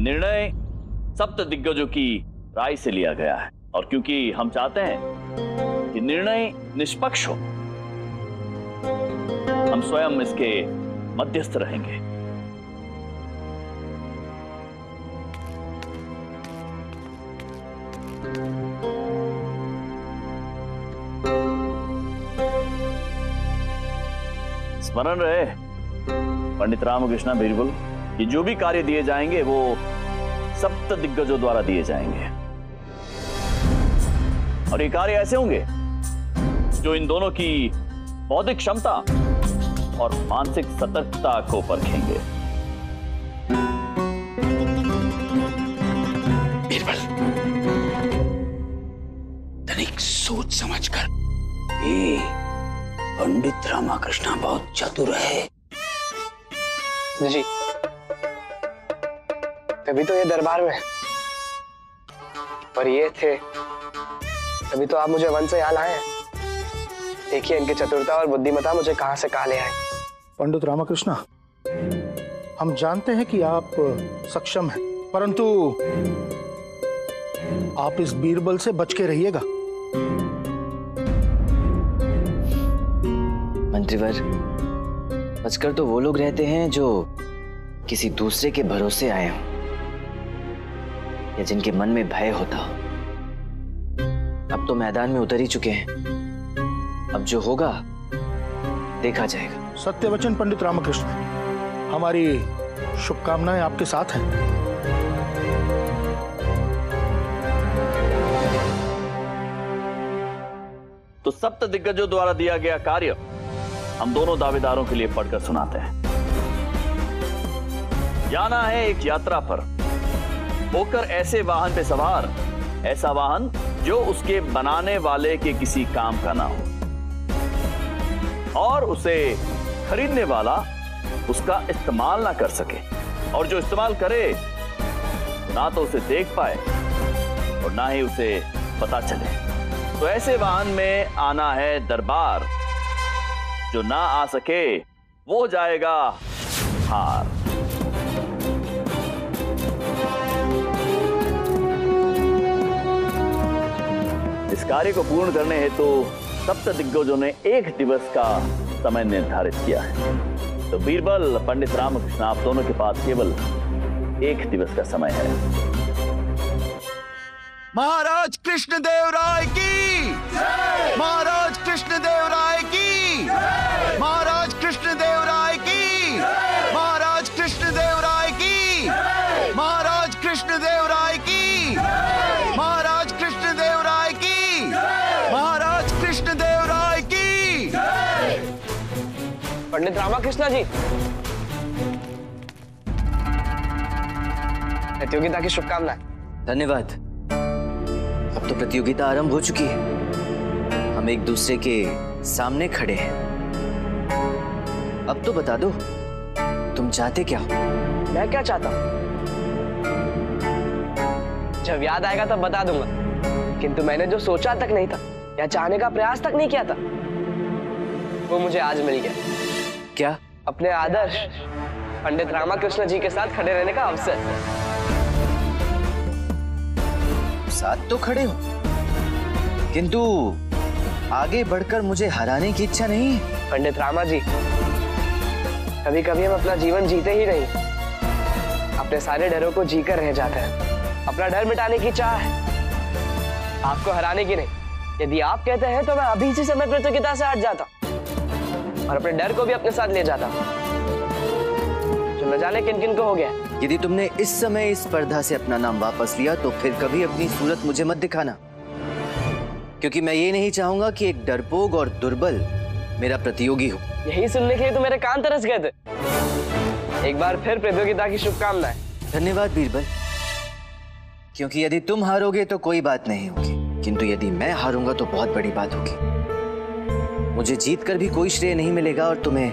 निर्णय सप्त दिग्गजों की राय से लिया गया है, और क्योंकि हम चाहते हैं कि निर्णय निष्पक्ष हो, हम स्वयं इसके मध्यस्थ रहेंगे। स्मरण रहे पंडित रामकृष्ण बीरबल, ये जो भी कार्य दिए जाएंगे वो सप्त दिग्गजों द्वारा दिए जाएंगे, और ये कार्य ऐसे होंगे जो इन दोनों की बौद्धिक क्षमता और मानसिक सतर्कता को परखेंगे। बीरबल, तनिक सोच समझ कर। पंडित रामकृष्ण बहुत चतुर है जी, तभी तो ये दरबार में, और ये थे तभी तो आप मुझे वन से यहाँ लाए। देखिए इनकी चतुरता और बुद्धिमत्ता मुझे कहां से कहां ले आए। पंडित रामकृष्ण, हम जानते हैं कि आप सक्षम हैं, परंतु आप इस बीरबल से बच के रहिएगा। मंत्रीवर, बचकर तो वो लोग रहते हैं जो किसी दूसरे के भरोसे आए हों या जिनके मन में भय होता हो। अब तो मैदान में उतर ही चुके हैं, अब जो होगा देखा जाएगा। सत्य वचन पंडित रामकृष्ण, हमारी शुभकामनाएं आपके साथ हैं। तो सप्त दिग्गजों द्वारा दिया गया कार्य हम दोनों दावेदारों के लिए पढ़कर सुनाते हैं। जाना है एक यात्रा पर, होकर ऐसे वाहन पे सवार, ऐसा वाहन जो उसके बनाने वाले के किसी काम का ना हो, और उसे खरीदने वाला उसका इस्तेमाल ना कर सके, और जो इस्तेमाल करे ना तो उसे देख पाए और ना ही उसे पता चले। तो ऐसे वाहन में आना है दरबार, जो ना आ सके वो हो जाएगा हार। इस कार्य को पूर्ण करने हेतु सप्त दिग्गजों ने 1 दिवस का समय निर्धारित किया है। तो बीरबल, पंडित रामकृष्ण, आप दोनों के पास केवल 1 दिवस का समय है। महाराज कृष्णदेव राय की, महाराज कृष्णदेव राय की, महाराज कृष्णदेव राय की, महाराज कृष्णदेव राय की, महाराज कृष्णदेव राय की, महाराज कृष्णदेव राय की, महाराज कृष्णदेव राय की। पंडित रामकृष्ण जी, प्रतियोगिता की शुभकामनाएं। धन्यवाद। अब तो प्रतियोगिता आरंभ हो चुकी है, हम एक दूसरे के सामने खड़े हैं। अब तो बता दो, तुम चाहते क्या हो? मैं क्या चाहता हूँ जब याद आएगा तब बता दूंगा, किंतु मैंने जो सोचा तक नहीं था या चाहने का प्रयास तक नहीं किया था, वो मुझे आज मिल गया। क्या? अपने आदर्श पंडित रामकृष्ण जी के साथ खड़े रहने का अवसर। साथ तो खड़े हो, किंतु आगे बढ़कर मुझे हराने की इच्छा नहीं। पंडित रामा जी, कभी कभी हम अपना जीवन जीते ही नहीं, अपने सारे डरों को जीकर रह जाते हैं। अपना डर मिटाने की चाह है, आपको हराने की नहीं। यदि आप कहते हैं तो मैं अभी इसी समय प्रतियोगिता से हट जाता और अपने डर को भी अपने साथ ले जाता, जो न जाने किन किन को हो गया। यदि तुमने इस समय इस स्पर्धा से अपना नाम वापस लिया तो फिर कभी अपनी सूरत मुझे मत दिखाना, क्योंकि मैं ये नहीं चाहूंगा कि एक डरपोक और दुर्बल मेरा प्रतियोगी हो। यही सुनने के लिए तो मेरे कान तरस गए थे। एक बार फिर प्रतियोगिता की शुभकामनाएं। धन्यवाद बीरबल, क्योंकि यदि तुम हारोगे तो कोई बात नहीं होगी, किंतु यदि मैं हारूंगा तो बहुत बड़ी बात होगी। मुझे जीत कर भी कोई श्रेय नहीं मिलेगा और तुम्हें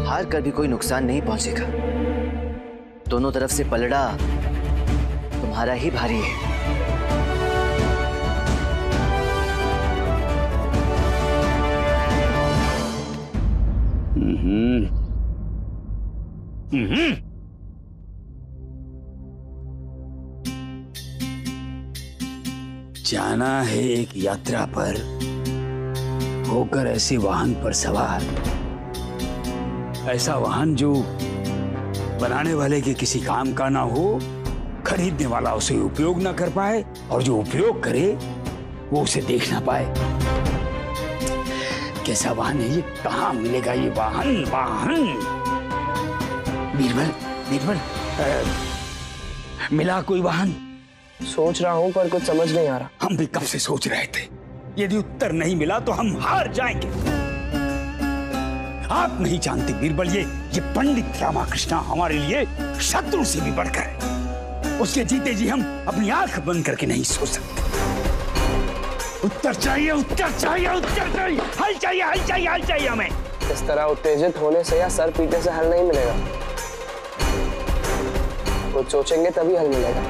हार कर भी कोई नुकसान नहीं पहुंचेगा। दोनों तरफ से पलड़ा तुम्हारा ही भारी है। जाना है एक यात्रा पर, होकर ऐसे वाहन पर सवार, ऐसा वाहन जो बनाने वाले के किसी काम का ना हो, खरीदने वाला उसे उपयोग ना कर पाए और जो उपयोग करे वो उसे देख ना पाए। कैसा वाहन है ये? कहाँ मिलेगा ये वाहन? बीरबल, बीरबल, मिला कोई वाहन? सोच रहा हूँ पर कुछ समझ नहीं आ रहा। हम भी कब से सोच रहे थे, यदि उत्तर नहीं मिला तो हम हार जाएंगे। आप नहीं जानते बीरबल, ये पंडित रामाकृष्ण हमारे लिए शत्रु से भी बढ़कर है। उसके जीते जी हम अपनी आंख बंद करके नहीं सो सकते। उत्तर चाहिए, उत्तर चाहिए, उत्तर चाहिए, हल चाहिए, हल चाहिए, हल चाहिए हमें। इस तरह उत्तेजित होने से या सर पीटने से हल नहीं मिलेगा। कुछ सोचेंगे तभी हल मिलेगा।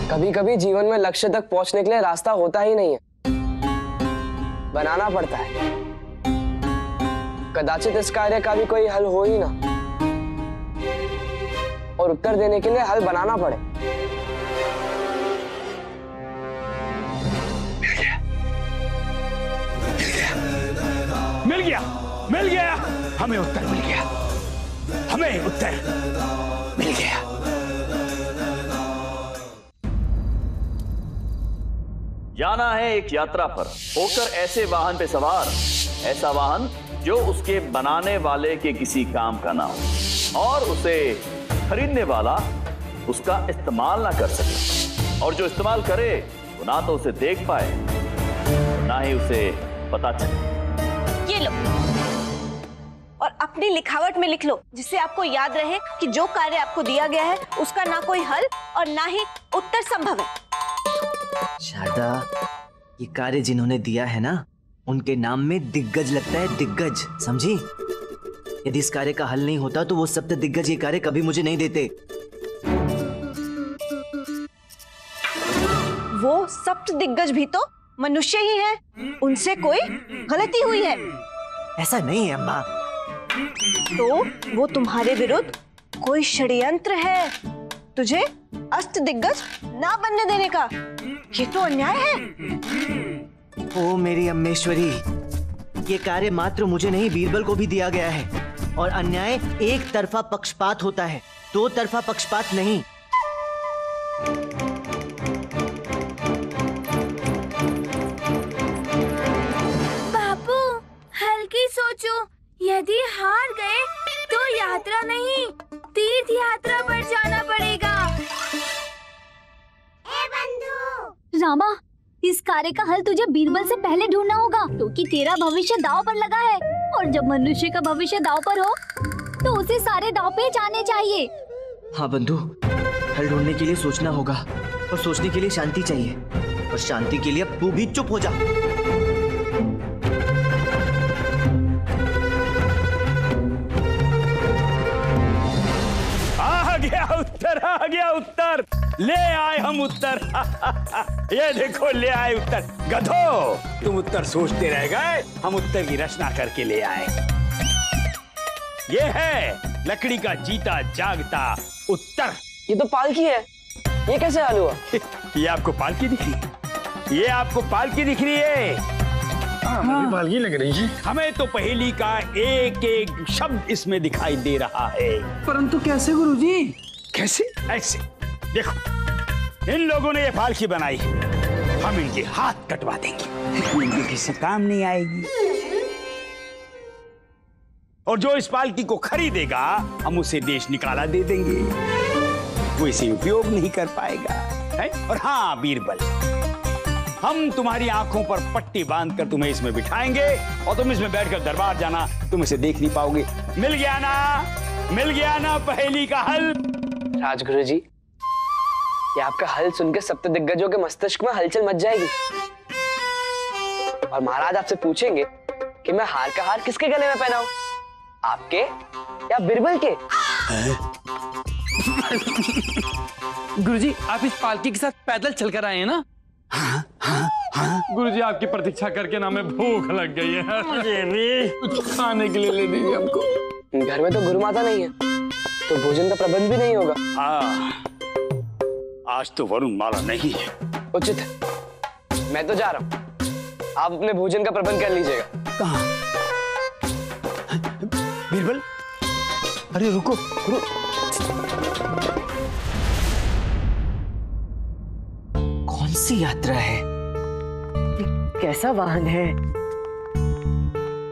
कभी कभी जीवन में लक्ष्य तक पहुंचने के लिए रास्ता होता ही नहीं है, बनाना पड़ता है। कदाचित इस कार्य का भी कोई हल हो ही ना, और उत्तर देने के लिए हल बनाना पड़े। मिल गया, मिल गया, हमें उत्तर मिल गया, हमें उत्तर मिल गया। जाना है एक यात्रा पर, होकर ऐसे वाहन पे सवार, ऐसा वाहन जो उसके बनाने वाले के किसी काम का ना हो और उसे खरीदने वाला उसका इस्तेमाल ना कर सके, और जो इस्तेमाल करे वो ना तो उसे देख पाए ना ही उसे पता चले। ये लो और अपनी लिखावट में लिख लो, जिससे आपको याद रहे कि जो कार्य आपको दिया गया है उसका ना कोई हल और ना ही उत्तर संभव है। शारदा, ये कार्य जिन्होंने दिया है ना, उनके नाम में दिग्गज लगता है, दिग्गज, समझी? यदि इस कार्य का हल नहीं होता तो वो सप्त दिग्गज ये कार्य कभी मुझे नहीं देते। वो सप्त दिग्गज भी तो मनुष्य ही है, उनसे कोई गलती हुई है। ऐसा नहीं है अम्मा। तो वो तुम्हारे विरुद्ध कोई षड्यंत्र है, तुझे अष्ट दिग्गज ना बनने देने का। ये तो अन्याय है। ओ मेरी अम्मेश्वरी, ये कार्य मात्र मुझे नहीं बीरबल को भी दिया गया है, और अन्याय एक तरफा पक्षपात होता है, दो तरफा पक्षपात नहीं। बापू, हल्की सोचो, यदि हार गए तो यात्रा नहीं, तीर्थ यात्रा पर जाना पड़ेगा। ए बंधु रामा, इस कार्य का हल तुझे बीरबल से पहले ढूंढना होगा, क्योंकि तेरा भविष्य दांव पर लगा है, और जब मनुष्य का भविष्य दांव पर हो तो उसे सारे दांव पे जाने चाहिए। हाँ बंधु, हल ढूंढने के लिए सोचना होगा, और सोचने के लिए शांति चाहिए, और शांति के लिए अब तू भी चुप हो जा। आ गया उत्तर, आ गया उत्तर, ले आए हम उत्तर। ये देखो, ले आए उत्तर। गधो, तुम उत्तर सोचते रह गए, हम उत्तर की रचना करके ले आए। ये है लकड़ी का जीता जागता उत्तर। ये तो पालकी है, ये कैसे हल हुआ? ये आपको पालकी दिख रही है? ये आपको पालकी दिख रही है? हाँ, पालकी लग रही है। हमें तो पहेली का एक एक शब्द इसमें दिखाई दे रहा है। परंतु कैसे गुरुजी? कैसे? ऐसे देखो, इन लोगों ने ये पालकी बनाई, हम इनके हाथ कटवा देंगे, इनके किसी काम नहीं आएगी, और जो इस पालकी को खरीदेगा हम उसे देश निकाला दे देंगे, वो इसे उपयोग नहीं कर पाएगा, है? और हाँ बीरबल, हम तुम्हारी आंखों पर पट्टी बांधकर तुम्हें इसमें बिठाएंगे, और तुम इसमें बैठकर दरबार जाना, तुम इसे देख नहीं पाओगे। मिल गया ना, मिल गया ना पहेली का हल? राजगुरु जी, ये आपका हल सुनकर सप्त दिग्गजों के मस्तिष्क में हलचल मच जाएगी, और महाराज आपसे पूछेंगे कि मैं हार का हार किसके गले में पहनाऊं, आपके या बिरबल के? गुरुजी, आप इस पालकी के साथ पैदल चलकर आए हैं ना? हाँ। गुरुजी, आपकी प्रतीक्षा करके ना मैं भूख लग गई है, मुझे भी कुछ खाने के लिए ले दीजिए हमको। घर में तो गुरु माता नहीं है, तो भोजन का प्रबंध भी नहीं होगा। आज तो वरुण माला नहीं है। उचित है, मैं तो जा रहा हूँ, आप अपने भोजन का प्रबंध कर लीजिएगा। कहाँ? बीरबल, अरे रुको, कौन सी यात्रा है? कैसा वाहन है?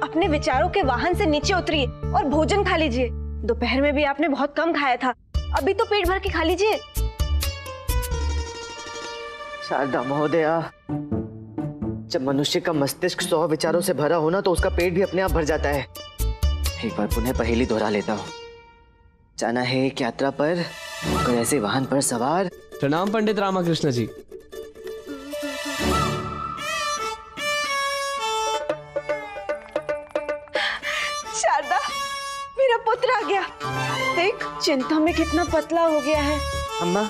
अपने विचारों के वाहन से नीचे उतरिए और भोजन खा लीजिए। दोपहर में भी आपने बहुत कम खाया था, अभी तो पेट भर के खा लीजिए। शारदा महोदया, जब मनुष्य का मस्तिष्क 100 विचारों से भरा हो ना, तो उसका पेट भी अपने आप भर जाता है। एक बार पुनः पहेली दोहरा लेता हूँ। जाना है एक यात्रा पर, कोई ऐसे वाहन पर सवार। प्रणाम पंडित रामकृष्ण जी। शारदा, मेरा पुत्र आ गया। देख, चिंता में कितना पतला हो गया है। अम्मा,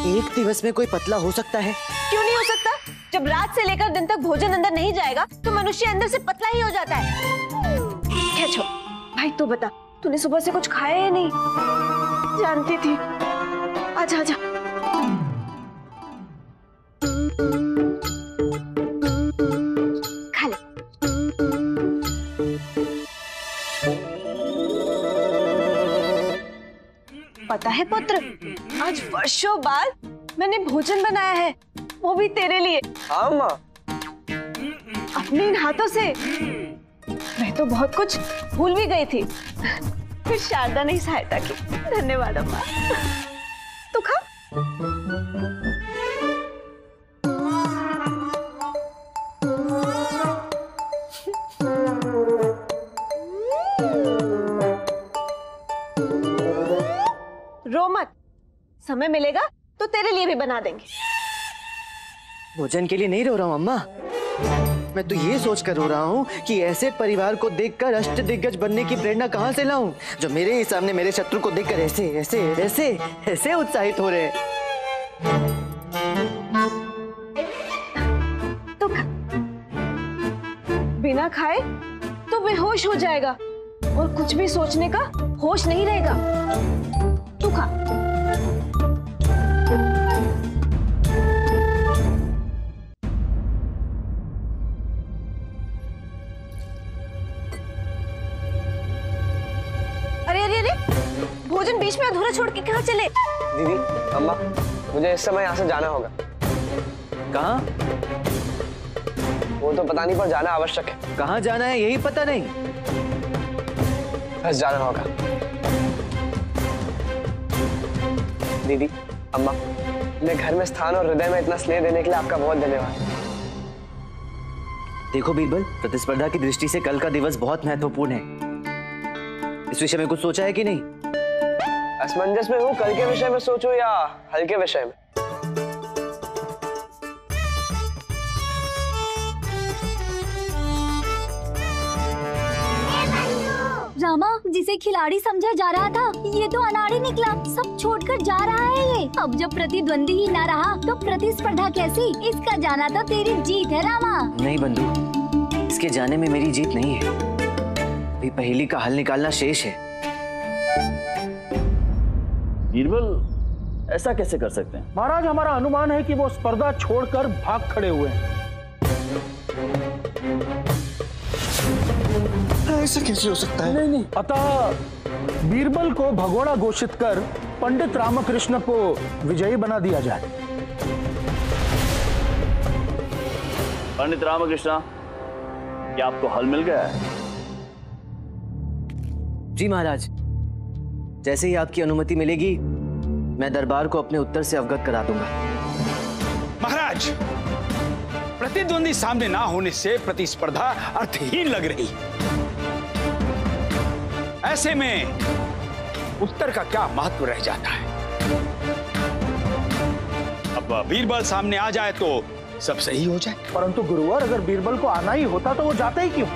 एक दिवस में कोई पतला हो सकता है? क्यों नहीं हो सकता? जब रात से लेकर दिन तक भोजन अंदर नहीं जाएगा तो मनुष्य अंदर से पतला ही हो जाता है। क्या छोड़, भाई तू बता, तूने सुबह से कुछ खाया या नहीं? जानती थी। आजा आजा। खा ले। पता है पुत्र, आज वर्षों बाद मैंने भोजन बनाया है, वो भी तेरे लिए। हाँ माँ। अपने इन हाथों से। मैं तो बहुत कुछ भूल भी गई थी, फिर शारदा ने सहायता की। धन्यवाद अम्मा। तू खा। रो मत, समय मिलेगा तो तेरे लिए भी बना देंगे। भोजन के लिए नहीं रो रहा हूँ अम्मा, मैं तो ये सोचकर रो रहा हूँ कि ऐसे परिवार को देखकर अष्ट दिग्गज बनने की प्रेरणा कहाँ से लाऊं, जो मेरे ही सामने मेरे शत्रु को देखकर ऐसे ऐसे ऐसे ऐसे उत्साहित हो रहे। तो खा। बिना खाए तो बेहोश हो जाएगा और कुछ भी सोचने का होश नहीं रहेगा। तू खा। भोजन बीच में अधूरा छोड़ के कहाँ चले? दीदी, अम्मा, मुझे इस समय यहाँ से जाना होगा। कहाँ? वो तो पता नहीं, पर जाना आवश्यक है। कहाँ जाना है यही पता नहीं? बस जाना होगा। दीदी, अम्मा, मेरे घर में स्थान और हृदय में इतना स्नेह देने के लिए आपका बहुत धन्यवाद। देखो बीरबल, प्रतिस्पर्धा की दृष्टि से कल का दिवस बहुत महत्वपूर्ण है। इस विषय में कुछ सोचा है कि नहीं? असमंजस में हूँ, कल के विषय में सोचूं या हल्के विषय में? रामा, जिसे खिलाड़ी समझा जा रहा था, ये तो अनाड़ी निकला। सब छोड़कर जा रहा है ये। अब जब प्रतिद्वंदी ही ना रहा तो प्रतिस्पर्धा कैसी? इसका जाना तो तेरी जीत है रामा। नहीं बंधु, इसके जाने में मेरी जीत नहीं है। अभी पहेली का हल निकालना शेष है। बीरबल, ऐसा कैसे कर सकते हैं? महाराज, हमारा अनुमान है कि वो स्पर्धा छोड़कर भाग खड़े हुए हैं। ऐसा कैसे हो सकता है? नहीं, अतः बीरबल को भगोड़ा घोषित कर पंडित रामकृष्ण को विजयी बना दिया जाए। पंडित रामकृष्ण, क्या आपको हल मिल गया है? जी महाराज, जैसे ही आपकी अनुमति मिलेगी मैं दरबार को अपने उत्तर से अवगत करा दूंगा। महाराज, प्रतिद्वंदी सामने ना होने से प्रतिस्पर्धा अर्थहीन लग रही। ऐसे में उत्तर का क्या महत्व रह जाता है? अब बीरबल सामने आ जाए तो सब सही हो जाए। परंतु गुरुवर, अगर बीरबल को आना ही होता तो वो जाता ही क्यों?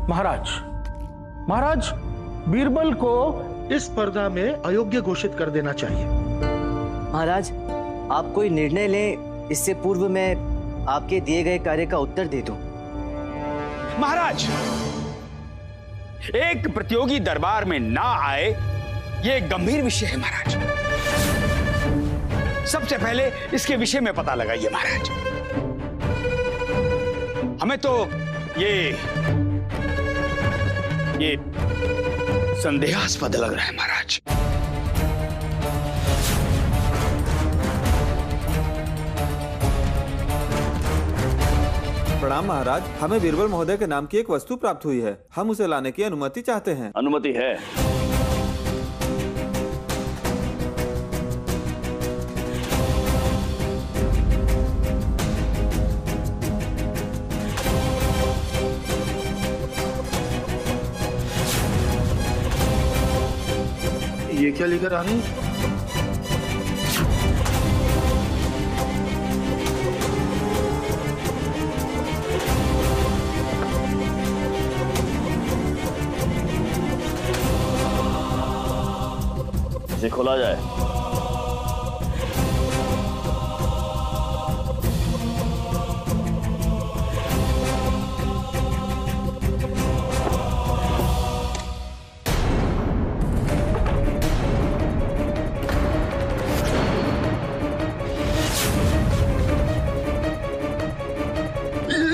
महाराज, बीरबल को इस स्पर्धा में अयोग्य घोषित कर देना चाहिए। महाराज, आप कोई निर्णय लें, इससे पूर्व मैं आपके दिए गए कार्य का उत्तर दे दूं। महाराज, एक प्रतियोगी दरबार में ना आए, यह गंभीर विषय है महाराज। सबसे पहले इसके विषय में पता लगाइए महाराज। हमें तो ये संदेहास्पद लग रहा है महाराज। प्रणाम महाराज, हमें बीरबल महोदय के नाम की एक वस्तु प्राप्त हुई है। हम उसे लाने की अनुमति चाहते हैं। अनुमति है। ये क्या लेकर आ रहे हैं? इसे खोला जाए।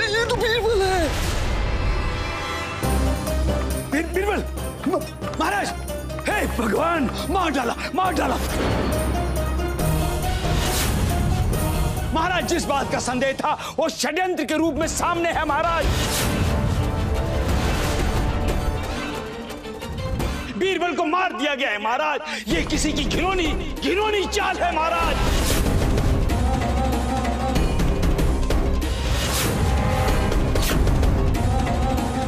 ये तो बीरबल है। बीरबल महाराज, हे भगवान, मार डाला, मार डाला। महाराज, जिस बात का संदेह था वो षड्यंत्र के रूप में सामने है महाराज। बीरबल को मार दिया गया है महाराज। ये किसी की घिनौनी चाल है महाराज।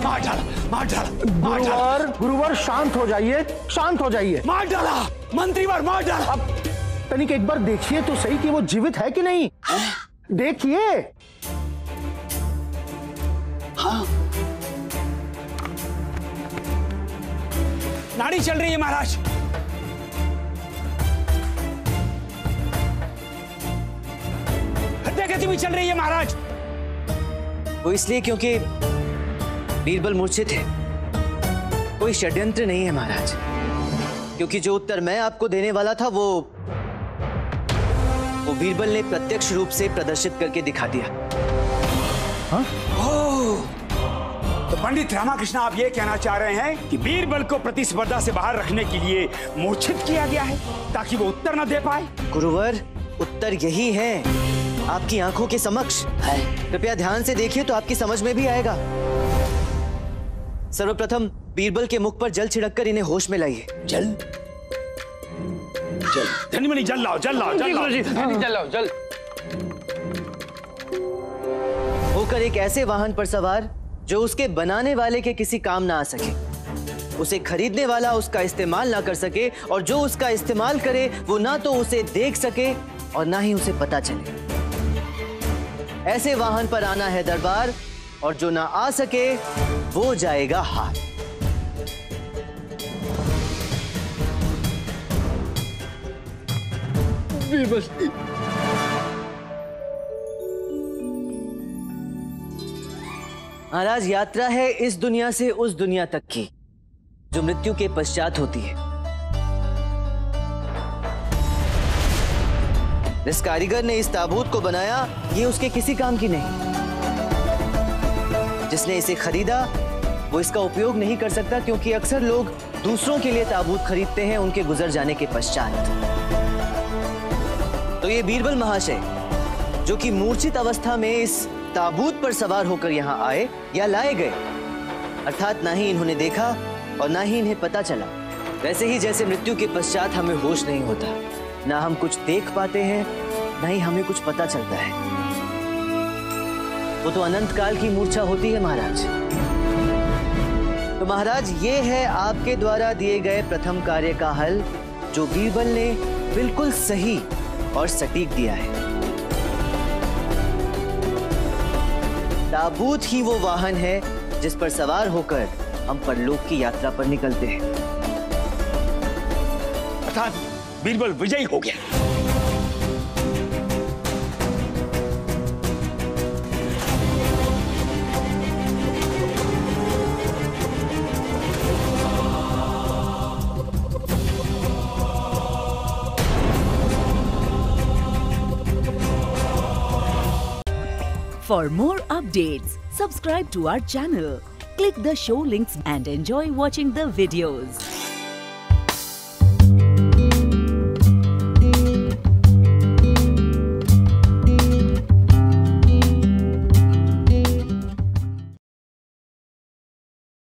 मार डाला, मार डाला, मार डाला। गुरुवर शांत हो जाइए, शांत हो जाइए। मार डाला मंत्रीवर, मार डाला। अब तनिक एक बार देखिए तो सही कि वो जीवित है कि नहीं। देखिए। हाँ, नाड़ी चल रही है महाराज। हत्यागति भी चल रही है महाराज। वो इसलिए क्योंकि बीरबल मूर्छित है। कोई षड्यंत्र नहीं है महाराज, क्योंकि जो उत्तर मैं आपको देने वाला था वो बीरबल ने प्रत्यक्ष रूप से प्रदर्शित करके दिखा दिया। हाँ? तो पंडित रामाकृष्ण, आप ये कहना चाह रहे हैं कि बीरबल को प्रतिस्पर्धा से बाहर रखने के लिए मूर्छित किया गया है ताकि वो उत्तर न दे पाए? गुरुवर, उत्तर यही है, आपकी आंखों के समक्ष है। कृपया ध्यान से देखिए तो आपकी समझ में भी आएगा। सर्वप्रथम बीरबल के मुख पर जल छिड़ककर इन्हें होश में लाइए। जल? जल? धनीमणि, जल लाओ, जल लाओ, जल लाओ, जल लाओ, जल। होकर एक ऐसे वाहन पर सवार जो उसके बनाने वाले के किसी काम ना आ सके, उसे खरीदने वाला उसका इस्तेमाल ना कर सके, और जो उसका इस्तेमाल करे वो ना तो उसे देख सके और ना ही उसे पता चले। ऐसे वाहन पर आना है दरबार, और जो ना आ सके वो जाएगा हार। महाराज, यात्रा है इस दुनिया से उस दुनिया तक की जो मृत्यु के पश्चात होती है। जिस कारीगर ने इस ताबूत को बनाया ये उसके किसी काम की नहीं। जिसने इसे खरीदा वो इसका उपयोग नहीं कर सकता, क्योंकि अक्सर लोग दूसरों के लिए ताबूत खरीदते हैं उनके गुजर जाने के पश्चात। तो ये बीरबल महाशय जो कि मूर्छित अवस्था में इस ताबूत पर सवार होकर यहाँ आए या लाए गए, अर्थात ना ही इन्होंने देखा और ना ही इन्हें पता चला। वैसे ही जैसे मृत्यु के पश्चात हमें होश नहीं होता, ना हम कुछ देख पाते हैं ना ही हमें कुछ पता चलता है, वो तो अनंत काल की मूर्छा होती है महाराज। तो महाराज, ये है आपके द्वारा दिए गए प्रथम कार्य का हल, जो बीरबल ने बिल्कुल सही और सटीक दिया है। ताबूत ही वो वाहन है जिस पर सवार होकर हम परलोक की यात्रा पर निकलते हैं। अर्थात बीरबल विजयी हो गया। For more updates, subscribe to our channel, click the show links and enjoy watching the videos.